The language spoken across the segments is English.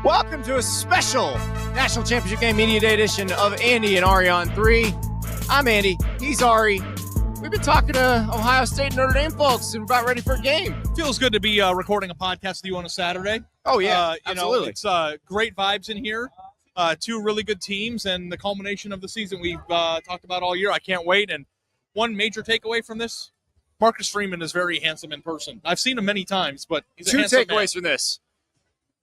Welcome to a special National Championship Game Media Day edition of Andy and Ari On3. I'm Andy. He's Ari. We've been talking to Ohio State and Notre Dame folks, and we're about ready for a game. Feels good to be recording a podcast with you on a Saturday. Oh, yeah, absolutely. It's great vibes in here. Two really good teams, and the culmination of the season we've talked about all year. I can't wait. And one major takeaway from this, Marcus Freeman is very handsome in person. I've seen him many times, but he's Two a handsome takeaways man. from this.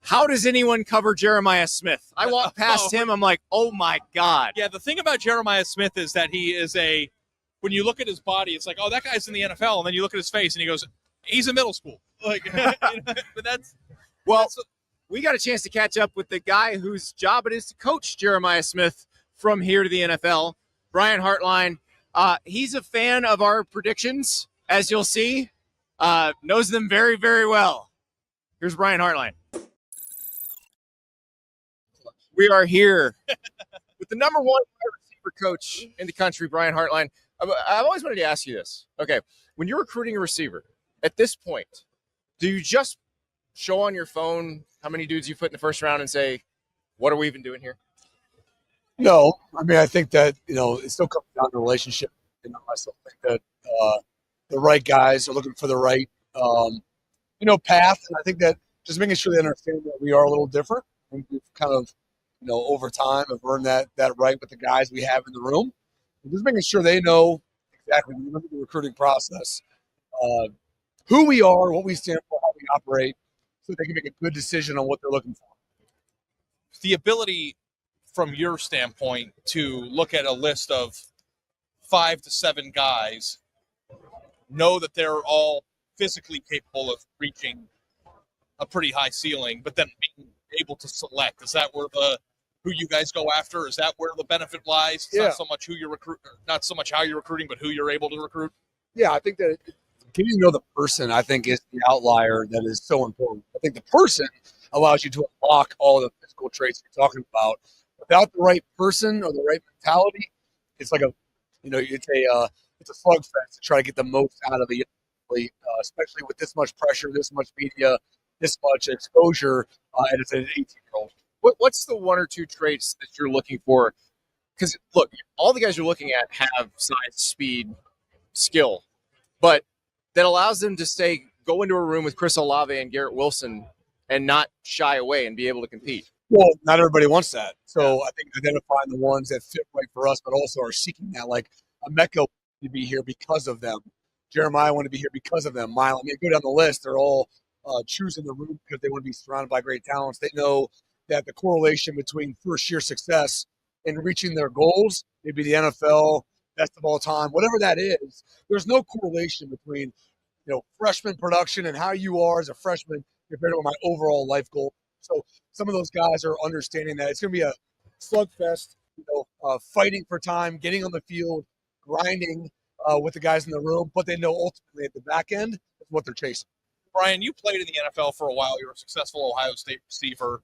How does anyone cover Jeremiah Smith? I walk past him, I'm like, oh, my God. Yeah, the thing about Jeremiah Smith is that he is when you look at his body, it's like, oh, that guy's in the NFL. And then you look at his face, and he goes, he's in middle school. Like, but we got a chance to catch up with the guy whose job it is to coach Jeremiah Smith from here to the NFL, Brian Hartline. He's a fan of our predictions, as you'll see, knows them very, very well. Here's Brian Hartline. We are here with the number one wide receiver coach in the country, Brian Hartline. I've always wanted to ask you this. Okay, when you're recruiting a receiver, at this point, do you just show on your phone how many dudes you put in the first round and say, what are we even doing here? No. I mean, I think that, it still comes down to relationship. I still think that the right guys are looking for the right, path. And I think that just making sure they understand that we are a little different. And we've kind of, over time have earned that right with the guys we have in the room. And just making sure they know exactly when you look at the recruiting process, who we are, what we stand for, how we operate, so they can make a good decision on what they're looking for. The ability from your standpoint to look at a list of 5 to 7 guys, know that they're all physically capable of reaching a pretty high ceiling, but then being able to select, is that where who you guys go after? Is that where the benefit lies? It's not so much who you recruit, not so much how you're recruiting, but who you're able to recruit. Yeah, I think that getting to know the person, I think, is the outlier that is so important. I think the person allows you to unlock all of the physical traits you're talking about. Without the right person or the right mentality, it's like it's a slugfest to try to get the most out of the athlete, especially with this much pressure, this much media, this much exposure, and it's an 18-year-old. What's the one or two traits that you're looking for? Because, look, all the guys you're looking at have size, speed, skill, but that allows them to go into a room with Chris Olave and Garrett Wilson and not shy away and be able to compete. Well, not everybody wants that. So I think identifying the ones that fit right for us, but also are seeking that. Like Emeka wanted to be here because of them. Jeremiah wanted to be here because of them. Mile, go down the list. They're all choosing the room because they want to be surrounded by great talents. They know that the correlation between first-year success and reaching their goals, maybe the NFL, best of all time, whatever that is, there's no correlation between freshman production and how you are as a freshman compared to my overall life goal. So some of those guys are understanding that it's going to be a slugfest, fighting for time, getting on the field, grinding with the guys in the room, but they know ultimately at the back end is what they're chasing. Brian, you played in the NFL for a while. You were a successful Ohio State receiver.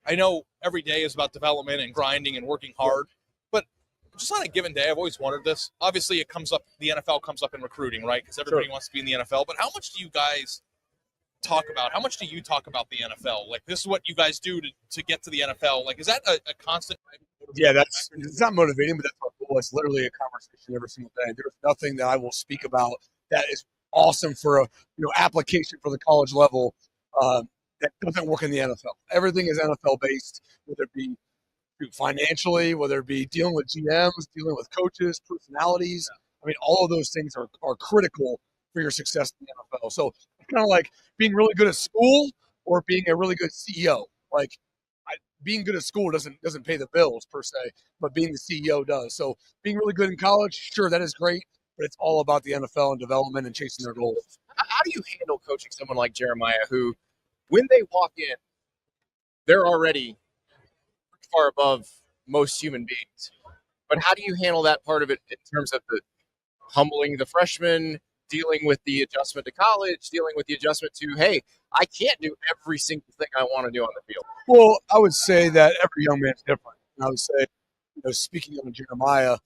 I know every day is about development and grinding and working hard, but just on a given day, I've always wondered this. Obviously, the NFL comes up in recruiting, right? Because everybody wants to be in the NFL. But how much do you guys talk about? How much do you talk about the NFL? Like, this is what you guys do to get to the NFL. Like, is that a constant? Yeah, it's not motivating, but that's our goal. It's literally a conversation every single day. There's nothing that I will speak about that is awesome for a application for the college level that doesn't work in the NFL. Everything is NFL based, whether it be financially, whether it be dealing with GMs, dealing with coaches, personalities. I mean, all of those things are critical for your success in the NFL. So it's kind of like being really good at school or being a really good CEO. Like being good at school doesn't pay the bills per se, but being the CEO does. So being really good in college, sure, that is great, but it's all about the NFL and development and chasing their goals. How do you handle coaching someone like Jeremiah who, when they walk in, they're already far above most human beings? But how do you handle that part of it in terms of the humbling the freshmen, dealing with the adjustment to college, dealing with the adjustment to, hey, I can't do every single thing I want to do on the field? Well, I would say that every young man's different. And I would say, speaking of Jeremiah,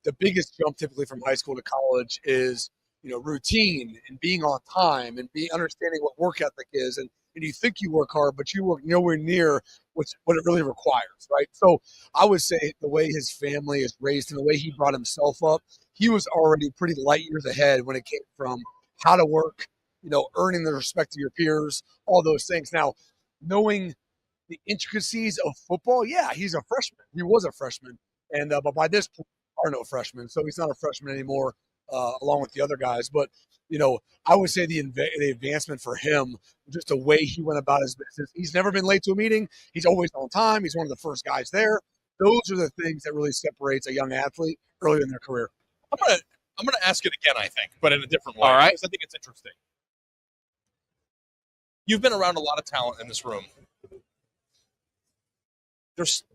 the biggest jump typically from high school to college is, routine and being on time and understanding what work ethic is and and you think you work hard, but you work nowhere near what it really requires, right? So I would say the way his family is raised and the way he brought himself up, he was already pretty light years ahead when it came from how to work, earning the respect of your peers, all those things. Now, knowing the intricacies of football, yeah, he's a freshman. He was a freshman. And but by this point, there are no freshmen, so he's not a freshman anymore, along with the other guys. But I would say the advancement for him, just the way he went about his business. He's never been late to a meeting. He's always on time. He's one of the first guys there. Those are the things that really separates a young athlete early in their career. I'm gonna ask it again, I think, but in a different way. All right. Because I think it's interesting. You've been around a lot of talent in this room.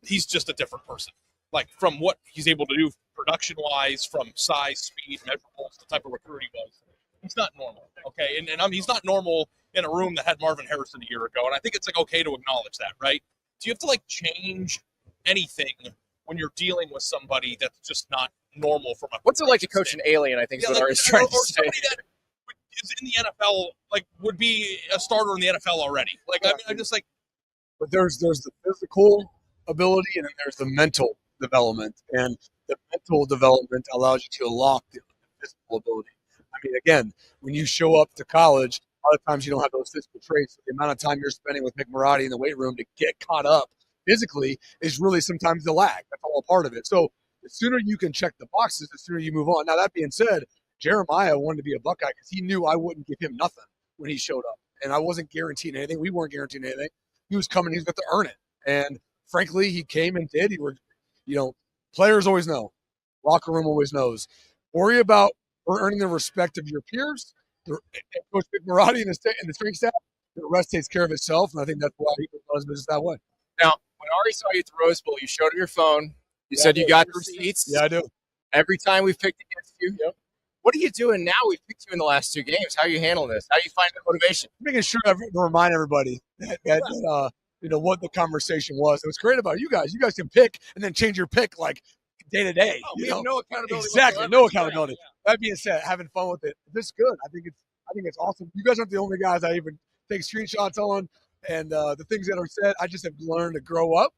He's just a different person. Like, from what he's able to do production-wise, from size, speed, measurables, the type of recruit he was. He's not normal, okay? And he's not normal in a room that had Marvin Harrison a year ago, and I think it's, okay to acknowledge that, right? Do you have to, change anything when you're dealing with somebody that's just not normal from a... What's it like to coach an alien, I think is what I was trying to say. Somebody that is in the NFL, would be a starter in the NFL already. I'm just like... But there's the physical ability, and then there's the mental development, and the mental development allows you to unlock the physical ability. I mean, again, when you show up to college, a lot of times you don't have those physical traits. The amount of time you're spending with Mick Marotti in the weight room to get caught up physically is really sometimes the lag. That's all a part of it. So the sooner you can check the boxes, the sooner you move on. Now, that being said, Jeremiah wanted to be a Buckeye because he knew I wouldn't give him nothing when he showed up. And I wasn't guaranteeing anything. We weren't guaranteeing anything. He was coming. He was going to earn it. And frankly, he came and did. Players always know. Locker room always knows. Worry about earning the respect of your peers. Coach Marotti and the strength staff, the rest takes care of itself, and I think that's why he does business that way. Now, when Ari saw you at the Rose Bowl, you showed him your phone. You said you got the receipts. Yeah, I do. Every time we've picked against you. Yep. What are you doing now? We've picked you in the last 2 games. How are you handling this? How do you find the motivation? Making sure to remind everybody that what the conversation was. It was great about you guys. You guys can pick and then change your pick day to day. We have no accountability. Exactly, no accountability. Yeah. That being said, having fun with it. This is good. I think it's awesome. You guys aren't the only guys I even take screenshots on, and the things that are said. I just have learned to grow up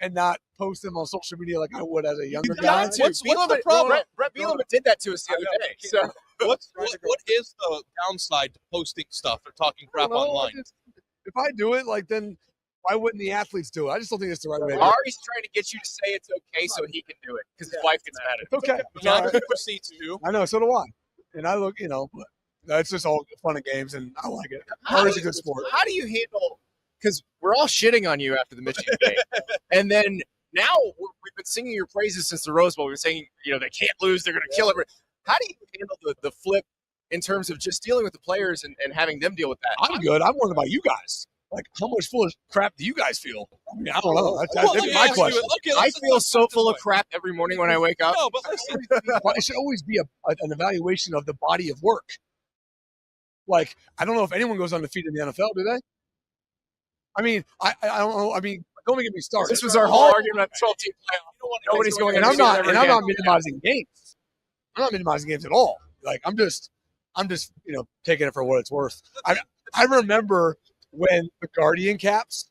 and not post them on social media like I would as a younger guy. What's the problem? Brett Bielema did that to us the other day. So what is the downside to posting stuff or talking crap online? If I do it, then why wouldn't the athletes do it? I just don't think it's the right way to do it. Ari's trying to get you to say it's okay so he can do it because his wife gets mad at him. It's okay. I look receipts too. I know, so do I. And I look, but it's just all fun and games, and I like it. Ari's a good sport. How do you handle – because we're all shitting on you after the Michigan game. And then now we've been singing your praises since the Rose Bowl. We've been saying, they can't lose. They're going to kill it. How do you handle the flip in terms of just dealing with the players and having them deal with that? I'm good. I'm worried about you guys. How much full of crap do you guys feel? I mean, I don't know. That's my question. I feel so full of crap every morning when I wake up. No, but listen. It should always be an evaluation of the body of work. I don't know if anyone goes undefeated in the NFL, do they? I mean, I don't know. I mean, don't get me started. This was our whole argument about the 12-team playoff. Nobody's going. And I'm not minimizing games. I'm not minimizing games at all. I'm just taking it for what it's worth. I remember when the Guardian caps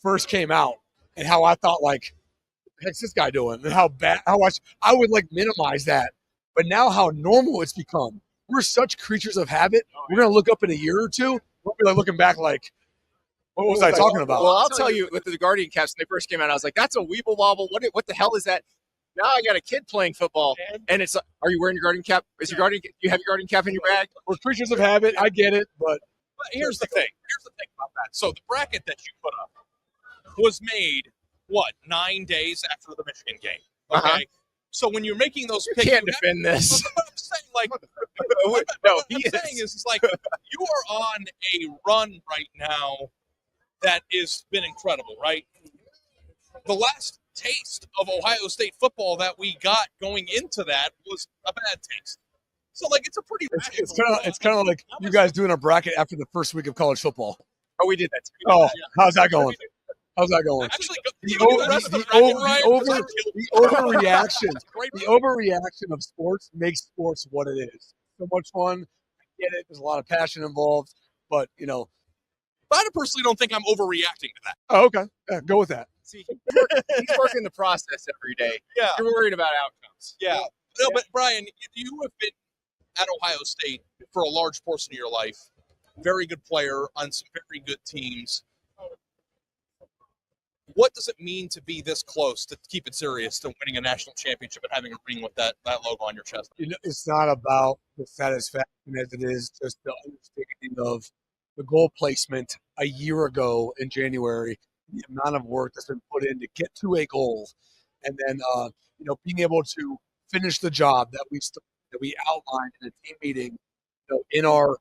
first came out and how I thought, what's this guy doing? And how much I would minimize that. But now how normal it's become. We're such creatures of habit. We're going to look up in a year or two. We'll be looking back what was I talking about? Well, I'll tell you, with the Guardian caps, when they first came out, I was like, that's a weeble wobble. What the hell is that? Now I got a kid playing football, and it's are you wearing your Guardian cap? Do you have your Guardian cap in your bag? We're creatures of habit. I get it, but here's the thing. Here's the thing about that. So the bracket that you put up was made 9 days after the Michigan game. Okay. Uh-huh. So when you're making those picks, you can't defend this. What I'm saying, saying is you are on a run right now that has been incredible, right? The last taste of Ohio State football that we got going into that was a bad taste. So it's a pretty. It's kind of like you guys doing a bracket after the first week of college football. Oh, we did that too. How's that going? How's that going? Actually, the overreaction of sports makes sports what it is. So much fun. I get it. There's a lot of passion involved, but But I personally don't think I'm overreacting to that. Oh, okay. Yeah, go with that. See, he's working the process every day. Yeah. You're worried about outcomes. Yeah. No, but Brian, you have been at Ohio State for a large portion of your life. Very good player on some very good teams. What does it mean to be this close, to keep it serious, to winning a national championship and having a ring with that logo on your chest? It's not about the satisfaction as it is just the understanding of the goal placement a year ago in January, the amount of work that's been put in to get to a goal, and then being able to finish the job that we outlined in a team meeting, in our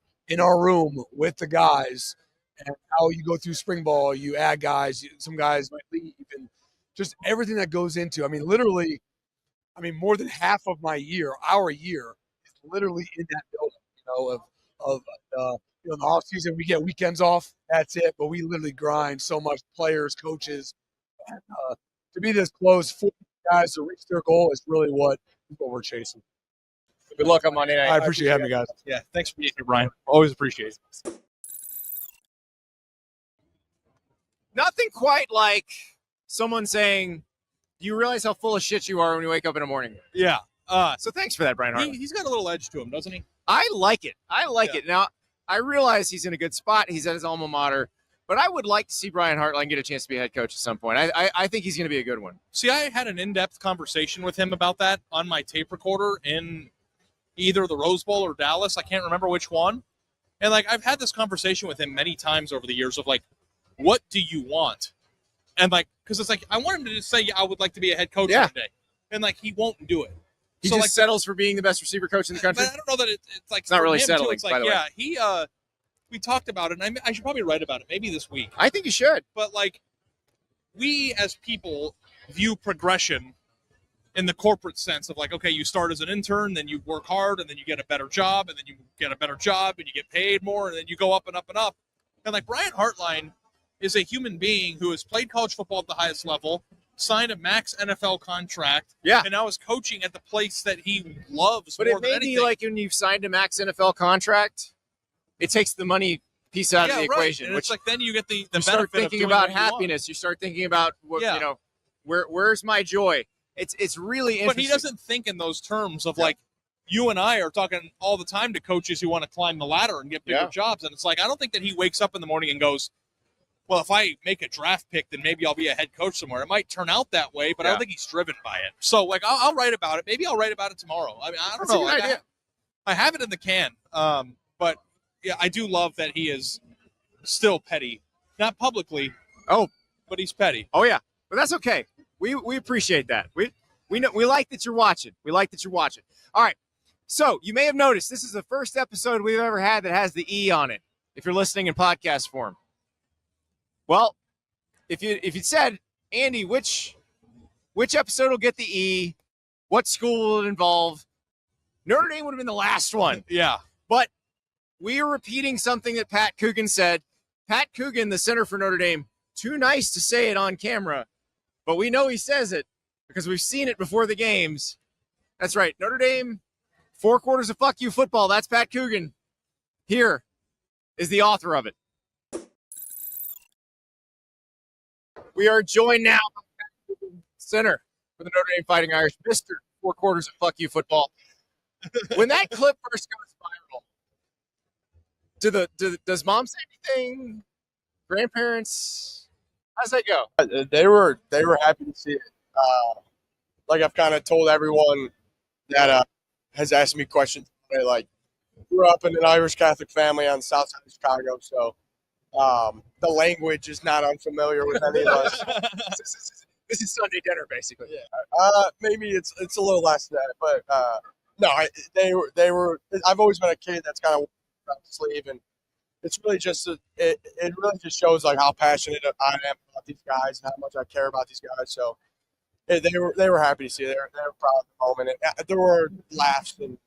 room with the guys, and how you go through spring ball, you add guys, some guys might leave, and just everything that goes into. Literally, more than half of our year, is literally in that building. In the off season, we get weekends off. That's it. But we literally grind so much. Players, coaches, and to be this close, 40 guys to reach their goal is really what we're chasing. Good luck on Monday night. I appreciate having you guys. Yeah, thanks for being here, Brian. Always appreciate it. Nothing quite like someone saying, "Do you realize how full of shit you are when you wake up in the morning?" Yeah. So thanks for that, Brian Hartline. He's got a little edge to him, doesn't he? I like it. It. Now, I realize he's in a good spot. He's at his alma mater. But I would like to see Brian Hartline get a chance to be a head coach at some point. I think he's going to be a good one. See, I had an in-depth conversation with him about that on my tape recorder in either the Rose Bowl or Dallas. I can't remember which one. And, I've had this conversation with him many times over the years of, what do you want? And, because it's I want him to just say, I would like to be a head coach one day. And, he won't do it. He just settles for being the best receiver coach in the country. But I don't know that it's not really settling, by the way. Yeah, we talked about it, and I should probably write about it maybe this week. I think you should. But, we as people view progression in the corporate sense of, okay, you start as an intern, then you work hard, and then you get a better job, and then you get a better job, and you get paid more, and then you go up and up and up. And, Brian Hartline is a human being who has played college football at the highest level, signed a max NFL contract, and now is coaching at the place that he loves but more than anything. But it may be when you've signed a max NFL contract, it takes the money piece out of the equation. And which it's then you get the you benefit start thinking of about happiness. You start thinking about where's my joy. It's really interesting. But he doesn't think in those terms of you and I are talking all the time to coaches who want to climb the ladder and get bigger jobs, and it's I don't think that he wakes up in the morning and goes, well, if I make a draft pick, then maybe I'll be a head coach somewhere. It might turn out that way, but I don't think he's driven by it. So, I'll write about it. Maybe I'll write about it tomorrow. I don't know. That's a good idea. I have it in the can. But yeah, I do love that he is still petty, not publicly. Oh, but he's petty. Oh yeah, but that's okay. We appreciate that. We know we like that you're watching. We like that you're watching. All right. So you may have noticed this is the first episode we've ever had that has the E on it. If you're listening in podcast form. Well, if you said, Andy, which episode will get the E? What school will it involve? Notre Dame would have been the last one. Yeah. But we are repeating something that Pat Coogan said. Pat Coogan, the center for Notre Dame, too nice to say it on camera, but we know he says it because we've seen it before the games. That's right. Notre Dame, 4 quarters of fuck you football. That's Pat Coogan. Here is the author of it. We are joined now by center for the Notre Dame Fighting Irish, Mr. 4 quarters of fuck you football. When that clip first goes viral, does mom say anything? Grandparents? How's that go? They were happy to see it. I've kind of told everyone that has asked me questions. Grew up in an Irish Catholic family on the south side of Chicago, so the language is not unfamiliar with any of us. This is Sunday dinner, basically. Yeah. Maybe it's a little less than that, but no, they were. I've always been a kid that's kind of up the sleeve, and it's really just it really just shows how passionate I am about these guys and how much I care about these guys. So they were happy to see it. They were proud of the moment. And there were laughs and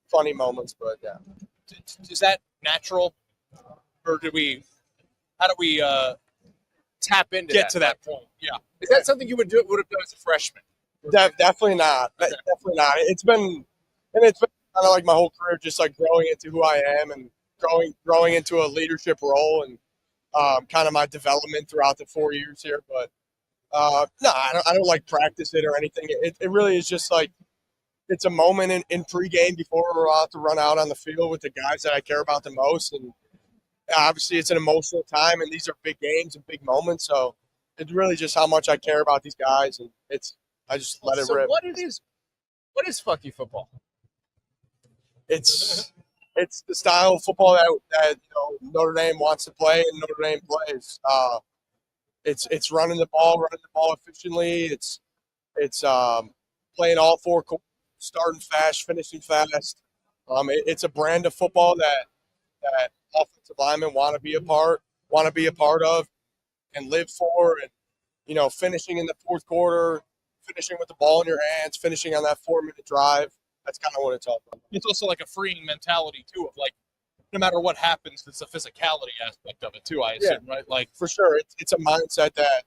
funny moments, but yeah. Is that natural, or how do we tap into get to that point? Yeah. Is that something you would have done as a freshman? Definitely not. Okay. Definitely not. It's been kind of my whole career, just growing into who I am and growing into a leadership role. And kind of my development throughout the 4 years here. But no, I don't like practice it or anything. It really is just like it's a moment in pregame before we're about to run out on the field with the guys that I care about the most. And obviously it's an emotional time, and these are big games and big moments. So it's really just how much I care about these guys, and I just let it So rip. what is fuck you football? It's the style of football that Notre Dame wants to play and Notre Dame plays. It's running the ball efficiently. It's playing all four quarters, starting fast, finishing fast. It's a brand of football that offensive linemen want to be a part of, and live for. And finishing in the fourth quarter, finishing with the ball in your hands, finishing on that 4-minute drive. That's kind of what it's all about. It's also like a freeing mentality too, of like, no matter what happens, it's a physicality aspect of it too, I assume, right? Like, for sure, it's a mindset that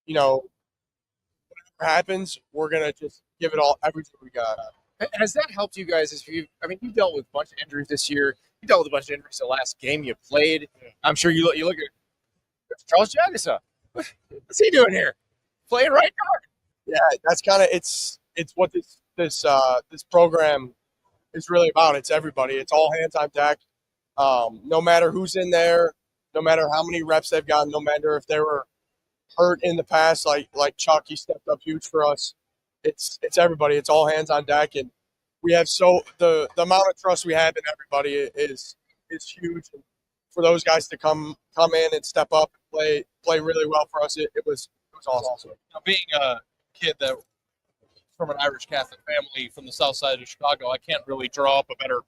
whatever happens, we're gonna just give it all, everything we got. Has that helped you guys? You dealt with a bunch of injuries this year. You dealt with a bunch of injuries the last game you played. I'm sure you look at Charles Jagisa. What's he doing here? Playing right guard. Yeah, that's kind of it's what this program is really about. It's everybody. It's all hands on deck. No matter who's in there, no matter how many reps they've gotten, no matter if they were hurt in the past, like Chuck, he stepped up huge for us. It's everybody. It's all hands on deck, and we have the amount of trust we have in everybody is huge. And for those guys to come in and step up and play really well for us, it was awesome. Now, being a kid that from an Irish Catholic family from the south side of Chicago, I can't really draw up a better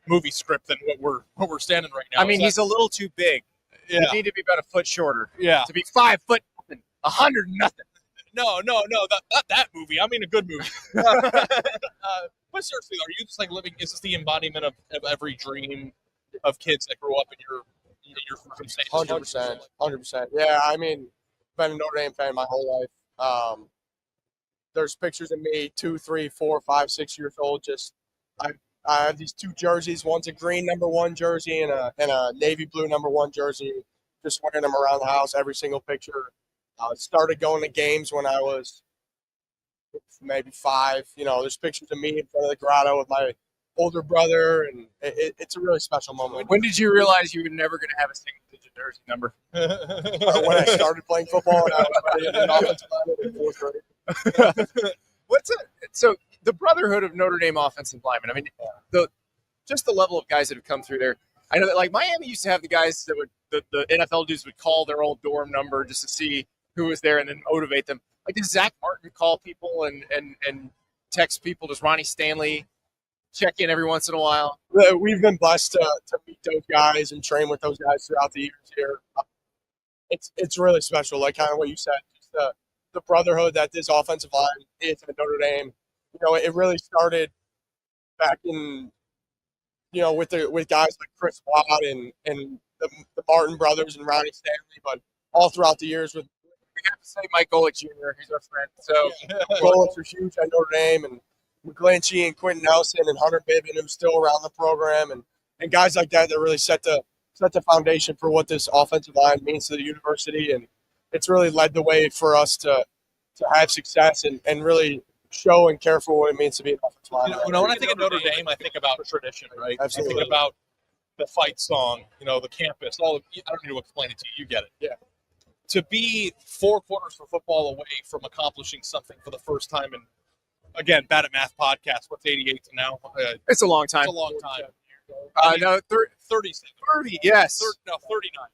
movie script than what we're standing right now. I mean, he's a little too big. Yeah. You need to be about a foot shorter. Yeah. To be 5 foot nothing, 100 nothing. No, not that movie. I mean a good movie. But seriously, are you just like living? Is this the embodiment of every dream of kids that grow up in your circumstances? 100%. Yeah, I mean, been a Notre Dame fan my whole life. There's pictures of me 2, 3, 4, 5, 6 years old. I have these 2 jerseys. One's a green number 1 jersey and a navy blue number 1 jersey. Just wearing them around the house, every single picture. Started going to games when I was maybe 5. There's pictures of me in front of the grotto with my older brother, and it's a really special moment. When did you realize you were never going to have a single-digit jersey number? When I started playing football, and I was ready in offensive lineman in 4th grade. So the brotherhood of Notre Dame offensive linemen. I mean, the level of guys that have come through there. I know that like Miami used to have the guys that the NFL dudes would call their old dorm number just to see who was there and then motivate them. Like, does Zach Martin call people and text people? Does Ronnie Stanley check in every once in a while? We've been blessed to meet those guys and train with those guys throughout the years here. It's really special, like kind of what you said, just the brotherhood that this offensive line is at Notre Dame. It really started back in, with guys like Chris Watt and the Martin brothers and Ronnie Stanley, but all throughout the years we have to say Mike Golick Jr., he's our friend. So Golicks are huge at Notre Dame, and McGlinchey and Quentin Nelson and Hunter Bibbin, who's still around the program, and guys like that really set the foundation for what this offensive line means to the university, and it's really led the way for us to have success and really show and care for what it means to be an offensive line. When I think of Notre Dame, I think about tradition, right? Absolutely. I think about the fight song, the campus. I don't need to explain it to you. You get it. Yeah. To be 4 quarters for football away from accomplishing something for the first time, and again, Bad at Math podcast. What's 88 to now? It's a long time. It's a long time. No, 30, yes. 39.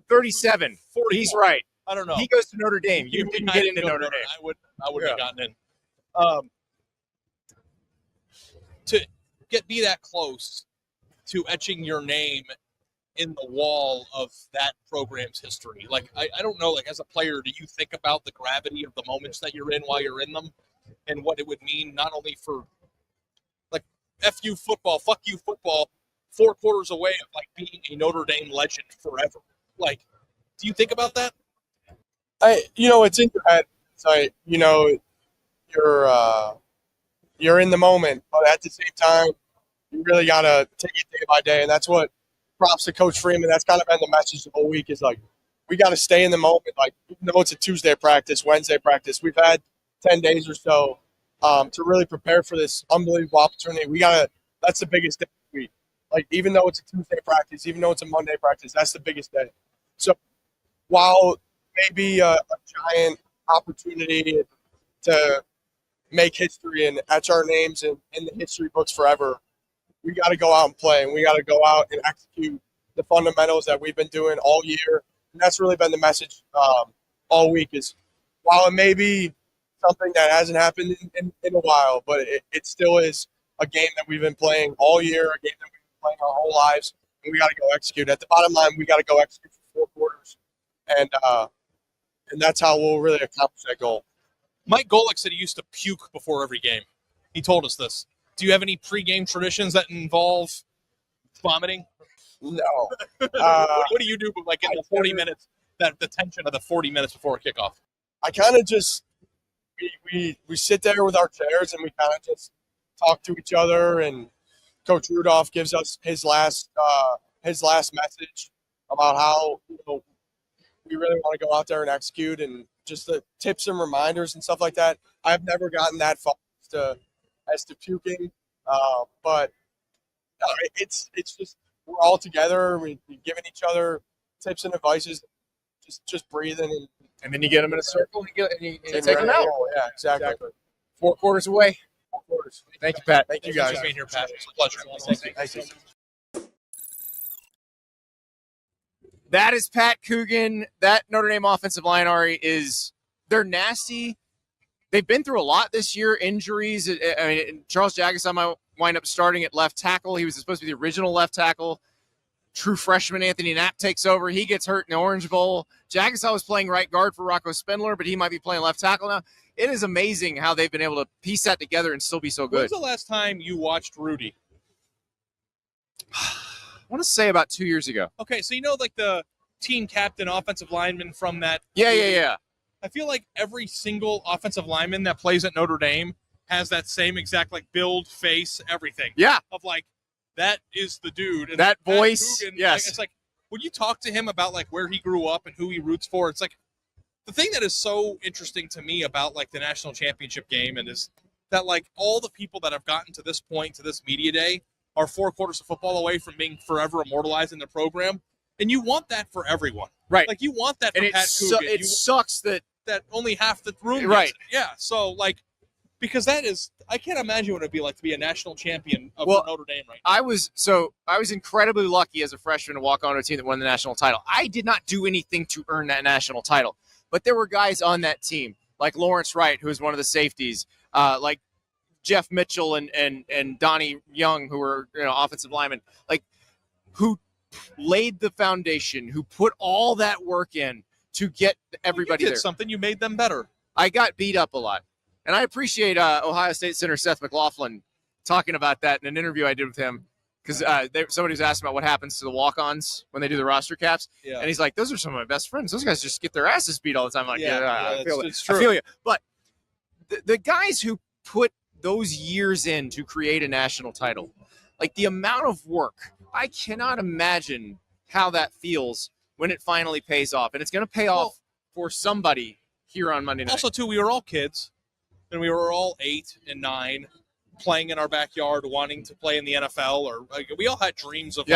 37. 40. He's right. I don't know. He goes to Notre Dame. You didn't get into Notre Dame. I wouldn't have gotten in. To be that close to etching your name in the wall of that program's history. Like, I don't know, like as a player, do you think about the gravity of the moments that you're in while you're in them and what it would mean not only for like F you football, fuck you football, 4 quarters away of like being a Notre Dame legend forever? Like, do you think about that? It's in your head. It's like, you're in the moment, but at the same time, you really gotta take it day by day, and that's what props to Coach Freeman. That's kind of been the message the whole week is like, we got to stay in the moment. Like, even though it's a Tuesday practice, Wednesday practice, we've had 10 days or so to really prepare for this unbelievable opportunity. That's the biggest day of the week. Like, even though it's a Tuesday practice, even though it's a Monday practice, that's the biggest day. So while maybe a giant opportunity to make history and etch our names in the history books forever, we got to go out and play, and we got to go out and execute the fundamentals that we've been doing all year. And that's really been the message all week is while it may be something that hasn't happened in a while, but it still is a game that we've been playing all year, a game that we've been playing our whole lives, and we got to go execute. At the bottom line, we got to go execute for 4 quarters, and that's how we'll really accomplish that goal. Mike Golick said he used to puke before every game. He told us this. Do you have any pregame traditions that involve vomiting? No. What do you do like in the 40 minutes, the tension of the 40 minutes before kickoff? I kind of just we sit there with our chairs and we kind of just talk to each other, and Coach Rudolph gives us his last message about how we really want to go out there and execute, and just the tips and reminders and stuff like that. I've never gotten that far as to puking, but it's just we're all together. We're giving each other tips and advices, just breathing, And then you get them in a circle and you take them right out. Yeah, exactly. 4 quarters away. 4 quarters. Thank you, Pat. Thank you, Thanks guys. for being here, Pat. It's a pleasure. Thank you. That is Pat Coogan. That Notre Dame offensive line, Ari, they're nasty. They've been through a lot this year, injuries. I mean, Charles Jagusah might wind up starting at left tackle. He was supposed to be the original left tackle. True freshman Anthony Knapp takes over. He gets hurt in the Orange Bowl. Jagusah was playing right guard for Rocco Spindler, but he might be playing left tackle now. It is amazing how they've been able to piece that together and still be so good. When's the last time you watched Rudy? I want to say about 2 years ago. Okay, so like the team captain, offensive lineman from that. Yeah. I feel like every single offensive lineman that plays at Notre Dame has that same exact build, face, everything. Yeah. Of that is the dude. And that Pat voice, Coogan, yes. It's when you talk to him about where he grew up and who he roots for, it's the thing that is so interesting to me about the national championship game and is that all the people that have gotten to this point, to this media day, are 4 quarters of football away from being forever immortalized in the program. And you want that for everyone. Right. You want that for and Pat Coogan. It sucks that only half the room right. Yeah. So because that is, I can't imagine what it'd be like to be a national champion of Notre Dame right now. I was incredibly lucky as a freshman to walk on a team that won the national title. I did not do anything to earn that national title, but there were guys on that team like Lawrence Wright, who was one of the safeties, like Jeff Mitchell and Donnie Young, who were offensive linemen, who laid the foundation, who put all that work in to get everybody you did there. Something you made them better. I got beat up a lot. And I appreciate Ohio State Center Seth McLaughlin talking about that in an interview I did with him, because somebody was asking about what happens to the walk-ons when they do the roster caps. Yeah. And he's like, those are some of my best friends. Those guys just get their asses beat all the time. I'm like, I feel it. It's true. I feel you. But the guys who put those years in to create a national title, the amount of work, I cannot imagine how that feels when it finally pays off. And it's going to pay off for somebody here on Monday night. Also, too, we were all kids, and we were all 8 and 9, playing in our backyard, wanting to play in the NFL, or we all had dreams of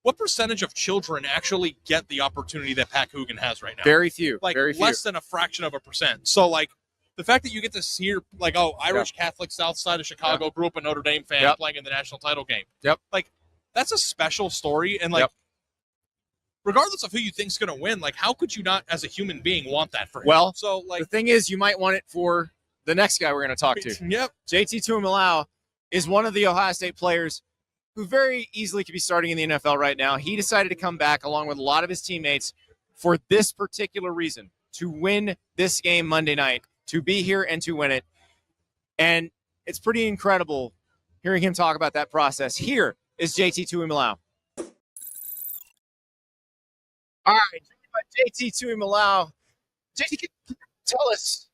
what percentage of children actually get the opportunity that Pat Coogan has right now? Very few. Very few. Less than a fraction of a percent. So, the fact that you get to hear, Irish Catholic, South Side of Chicago, grew up a Notre Dame fan, playing in the national title game. Yep. That's a special story, and regardless of who you think's going to win, how could you not, as a human being, want that for him? Well, so the thing is, you might want it for the next guy we're going to talk to. Yep. JT Tuimoloau is one of the Ohio State players who very easily could be starting in the NFL right now. He decided to come back along with a lot of his teammates for this particular reason, to win this game Monday night, to be here and to win it. And it's pretty incredible hearing him talk about that process. Here is JT Tuimoloau. All right, JT Tuimoloau. JT, can you tell us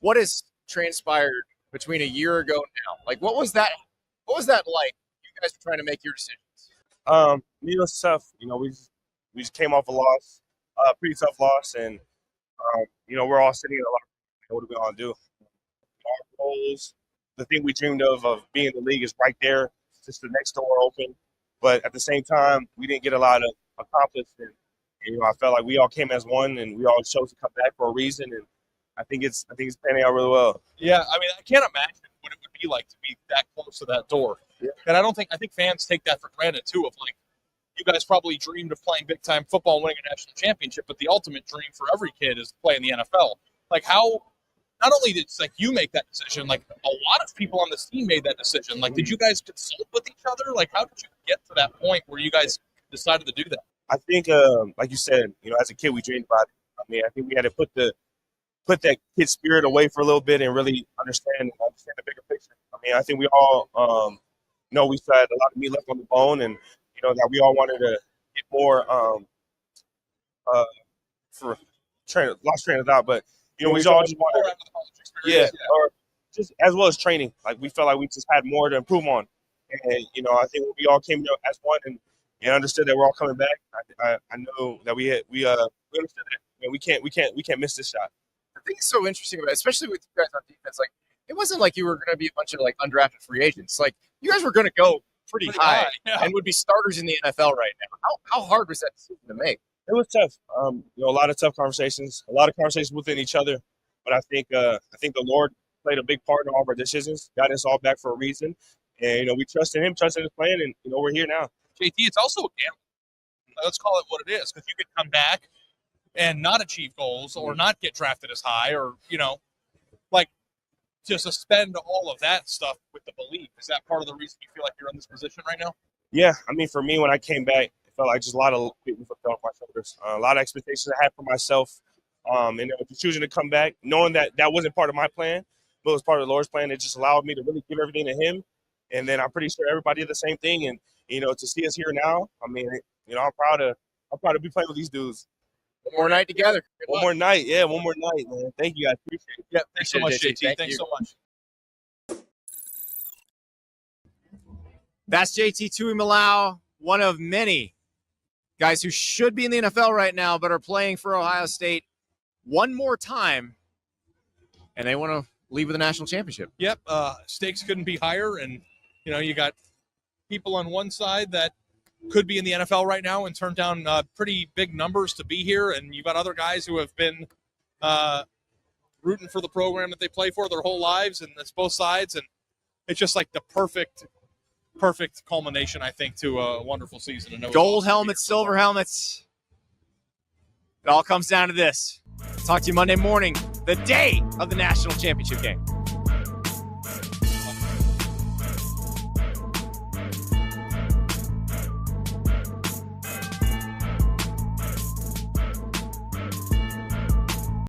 what has transpired between a year ago and now? What was that like? You guys were trying to make your decisions. It's tough. We just came off a loss, pretty tough loss, and we're all sitting in a lot. What are we gonna do? Our goals, the thing we dreamed of being in the league, is right there, just the next door open. But at the same time, we didn't get a lot of accomplished, and I felt like we all came as one, and we all chose to come back for a reason, and I think it's panning out really well. Yeah, I mean, I can't imagine what it would be like to be that close to that door. Yeah. And I think fans take that for granted too. Of like, you guys probably dreamed of playing big time football and winning a national championship, but the ultimate dream for every kid is to play in the NFL. Like, how not only did you make that decision, like a lot of people on this team made that decision. Like, did you guys consult with each other? Like, how did you get to that point where you guys decided to do that? I think, like you said, as a kid, we dreamed about it. I mean, I think we had to put that kid spirit away for a little bit and really understand the bigger picture. I mean, I think we all know we still had a lot of meat left on the bone, and that we all wanted to get more lost train of thought, but we all just wanted, or just as well as training. Like, we felt like we just had more to improve on, and I think when we all came as one and understood that we're all coming back, I know that we understood that we can't miss this shot. The thing is so interesting about it, especially with you guys on defense, like, it wasn't like you were going to be a bunch of like undrafted free agents. Like, you guys were going to go pretty high yeah. and would be starters in the NFL right now. How hard was that decision to make? It was tough. A lot of tough conversations, a lot of conversations within each other. But I think the Lord played a big part in all of our decisions, got us all back for a reason, and we trusted Him, trusted His plan, and we're here now. JT, it's also a gamble. Let's call it what it is, because you could come back and not achieve goals or not get drafted as high, or like, to suspend all of that stuff with the belief. Is that part of the reason you feel like you're in this position right now? Yeah, I mean, for me, when I came back, it felt like just a lot of weight was lifted off my shoulders. A lot of expectations I had for myself, and choosing to come back, knowing that wasn't part of my plan, but it was part of the Lord's plan. It just allowed me to really give everything to Him, and then I'm pretty sure everybody did the same thing. And to see us here now, I mean, I'm proud to be playing with these dudes. One more night together. One more night, man. Thank you guys. Appreciate it. Yeah, thanks so much, JT. Thanks so much. That's JT Tuimoloau, one of many guys who should be in the NFL right now, but are playing for Ohio State one more time, and they want to leave with a national championship. Yep, stakes couldn't be higher, and you got people on one side that could be in the NFL right now and turn down pretty big numbers to be here, and you've got other guys who have been rooting for the program that they play for their whole lives, and it's both sides, and it's just like the perfect culmination, I think, to a wonderful season. Gold helmets, silver helmets. It all comes down to this. Talk to you Monday morning, the day of the national championship game.